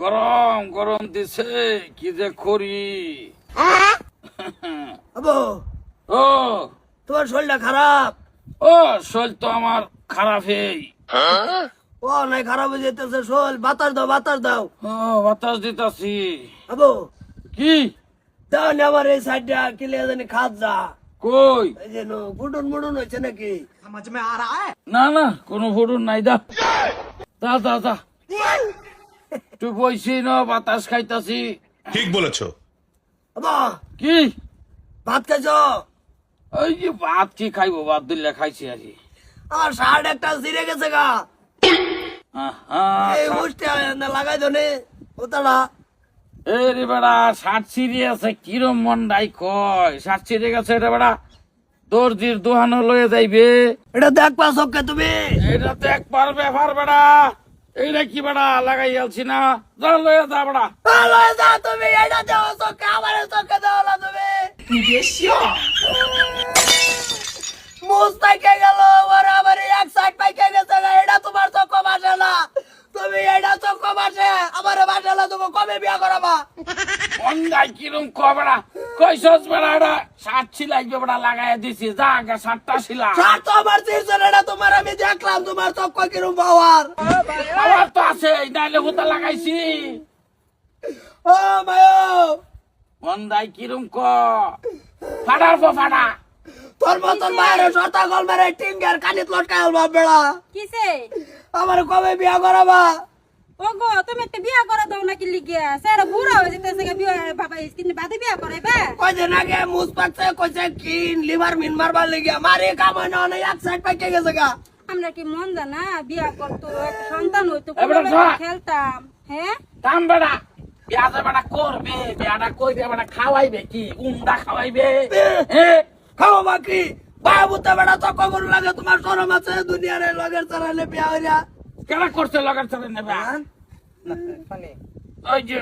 গরম গরম দিছে কি যে করি। আবো ও তোমার শরীরটা খারাপ। ও শরীর তো আমার খারাপই। ও নাই খারাপ হয়ে যেতেছে শরীর। বাতাস দাও বাতাস দাও। ও বাতাস দিতাছি। আবো কি দাও না আমার এই সাইডটা কিলে জানি খাত যা। কই? এই যে গুডুন মুডুন হয়েছে নাকি? না না কোনো ফুটুন নাই, দা দা দা দা তুই বইছি না বাতাস খাইতাছি। ঠিক বলেছো। আবো কি ভাত খাইছ? ওই যে ভাত কি খাইবো, ভাত দিলে খাইছি আর কি। আমার শার্ট একটা ছিঁড়ে গেছে গা। এই মুষ্টি লাগাই দনে ওতাড়া। এ রে বেড়া ষাট ছিঁড়ে আছে কিরম মন্ডাই কয় ষাট ছিঁড়ে গেছে রে বেড়া, দর্জির দোহানো লয়ে যাইবে। এটা দেখ পাস ওকে তুমি। এটা তো একবার ব্যাপার বেড়া, এইটা কি বেড়া লাগাই আলছি না, যা লয়ে যা বেড়া। লয়ে যা তুমি। এটা দেও চোখে আমার চোখে দেও না তুমি। মুজ পাইকে গেল আমার এক সাইড পাইকে গেছে গা। এটা তোমার চোখ বাসে না। তুমি এটা চোখ বাসে আমার বাসে না। তুমি কবে বিয়া করাবা? মন্ডাই কিরম কয় বেড়া, কইছস বেড়া এটা ষাট ছিলাইবে বেড়া লাগাই দিছি, যা আগে ষাটটা ছিলা। শার্ট তো আমার ছিঁড়ছে না। এটা তোমার আমি দেখলাম। তোমার চোখ কিরম পাওয়ার। আমার তো আছে নাইলে কোথা লাগাইছি। ও মায়ো মন্দাই কিরম ফাটার পর ফাটা। তোর মতন মায়ের সর্তা গল মেরে টিঙ্গের কানিত লটকায় আলবা বেড়া। কিসে? আমার কবে বিয়া করাবা? ওগো তুমি একটা বিয়া করে দাও নাকি লিগিয়া স্যার বুড়া হয়ে যেতেছে গা বিয়া বাবা স্কিন বাদে বিয়া করাইবে। কয়দিন আগে মুজ পাচ্ছে কইছে কিন লিভার মিন মারবার লেগে মারি কাম হয় না এক সাইড পাইকে গেছে গা। আমরা কি মন জানা বিয়া করতো একটা সন্তান হইতো এবারে ধর। খেলতাম। হ্যাঁ কাম বেড়া বিয়াতে বেড়া করবে, বিয়াটা কইবে বেড়া খাওয়াইবে কি উন্ডা খাওয়াইবে। খাও বাকি বাবুতে বেড়া চক্ক গরু লাগে। তোমার শরম আছে? দুনিয়ার লগের চালালে বিয়া হইয়া কেনা করছে লগের চলে নেবে। ওই যে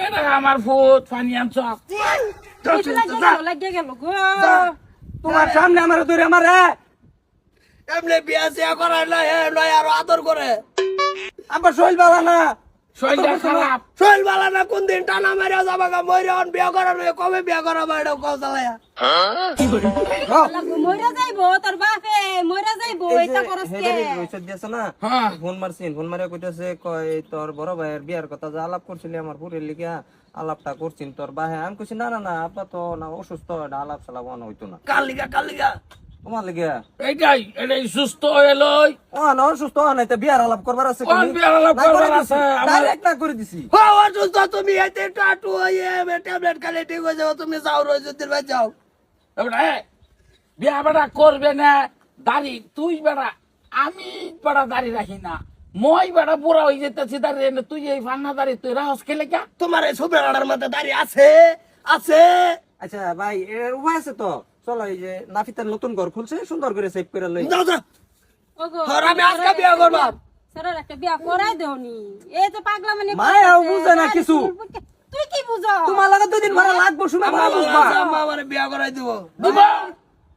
এটা আমার ফুট ফানি আনছ। লাগিয়ে গেল গো। তোমার সামনে আমার ধরে আমার এমনি বিয়া সিয়া করাইলে হে নয় আরো আদর করে। আবার শৈল বালা না, শরীরটা খারাপ। শৈল বালা না। কোন দিন টানা মারিয়া যাবা গা মইরা বিয়া করানো। কবে বিয়া করাবা এটা কও চালায়া? মইরা যাইবো তোর বাপে মইরা যাইবো এটা করস কে? হ্যাঁ ফোন মারছিন, ফোন মারিয়া কইতাছে কয় তোর বড় ভাইয়ের বিয়ার কথা যা আলাপ করছিলি আমার পুরের লিগা আলাপটা করছিন তোর বাহে। আমি কইছি না না না আপা তো না অসুস্থ, এটা আলাপ সালাপ হইতো না। কালিগা কালিগা তোমার লিগা এটাই সুস্থ হয়ে লই। ও না অসুস্থ নাই তো বিয়ার আলাপ করবার আছে। কোন বিয়ার আলাপ করবার আছে? আমার ডাইরেক্ট না করে দিছি। হো অসুস্থ তুমি এতে টাটু হয়ে ট্যাবলেট খালি ঠিক হয়ে যাও। তুমি যাও রইজুদ্দিন ভাই যাও। এবারে বিয়া বেড়া করবে না দাড়ি তুই বেড়া, আমি বেড়া দাড়ি রাখি না। মই বেড়া বুড়া হয়ে যেতেছি দাঁড়িয়ে এনে তুই এই ফান্না দাঁড়ি তুই রাহস খেলে কে? তোমার এই সুবেড়ার মধ্যে দাঁড়িয়ে আছে আছে। আচ্ছা ভাই এর উপায় আছে তো, চলো এই যে নাফিতার নতুন ঘর খুলছে সুন্দর করে সেভ করে লই। যাও যাও। ওগো আর আমি আজকে বিয়া করবা। স্যার একটা বিয়া করাই দেওনি। এই তো পাগলা মানে মায়াও বুঝে না কিছু। তুই কি বুঝো? তোমার লাগা দুই দিন ভাড়া লাগবো শুনে ভাড়া বুঝবা। আম্মা আমার বিয়া করাই দিব। দিব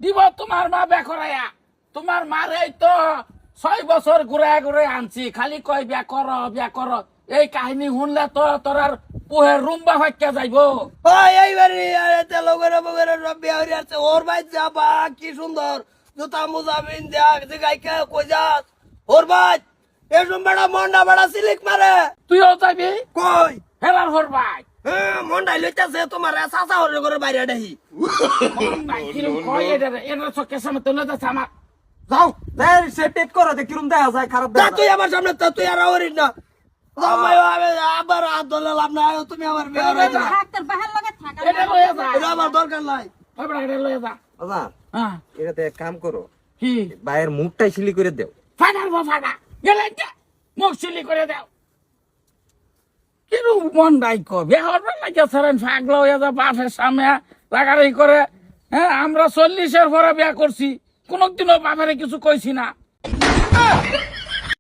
দিব তোমার মা বেকরায়া। তোমার মারে তো 6 বছর ঘুরে ঘুরে আনছি, খালি কয় বিয়া কর বিয়া কর। এই কাহিনী শুনলে তো তোর আর পুহের রুম্বা ফাইকা যাইবো। ওই এইবারে এতে লগের বগের সব বিয়া হয়ে আছে। ওর ভাই যাবা কি সুন্দর জুতা মুজা বিন দেখ যে গাইকে কই যাস। ওর ভাই এসব বেড়া মন্ডা বেড়া সিলিক মারে। তুইও যাবি কই হেলার হর ভাই। হ্যাঁ মন্ডাই লইতাছে তোমার চাচা হরে করে বাইরে ডাহি। চোখের সামনে তুলে যাচ্ছে আমার। যাও দেখ সে টেক করো দে কিরম দেখা যায় খারাপ তা দেখা তুই আমার সামনে তা তুই আর ওরিস না। আবার হাত ধরলে লাভ নাই। তুমি আমার বিয়া হয়ে যা। ডাক্তার বাহার লাগে থাকা। এটা লয়ে যা। এটা আমার দরকার নাই। ওই বেটা এটা লয়ে যা। বাবা হ্যাঁ এটাতে এক কাম করো, কি ভাইয়ের মুখটাই সিলি করে দেও। ফাটার বা ফাটা গেলে মুখ সিলি করে দাও। কিরম মন ডাইক বেহর লাগে সারেন ফাগলা হয়ে যা বাপের সামনে লাগারাই করে। হ্যাঁ আমরা 40-এর পরে বিয়া করছি, কোনদিনও বাপের কিছু কইছি না।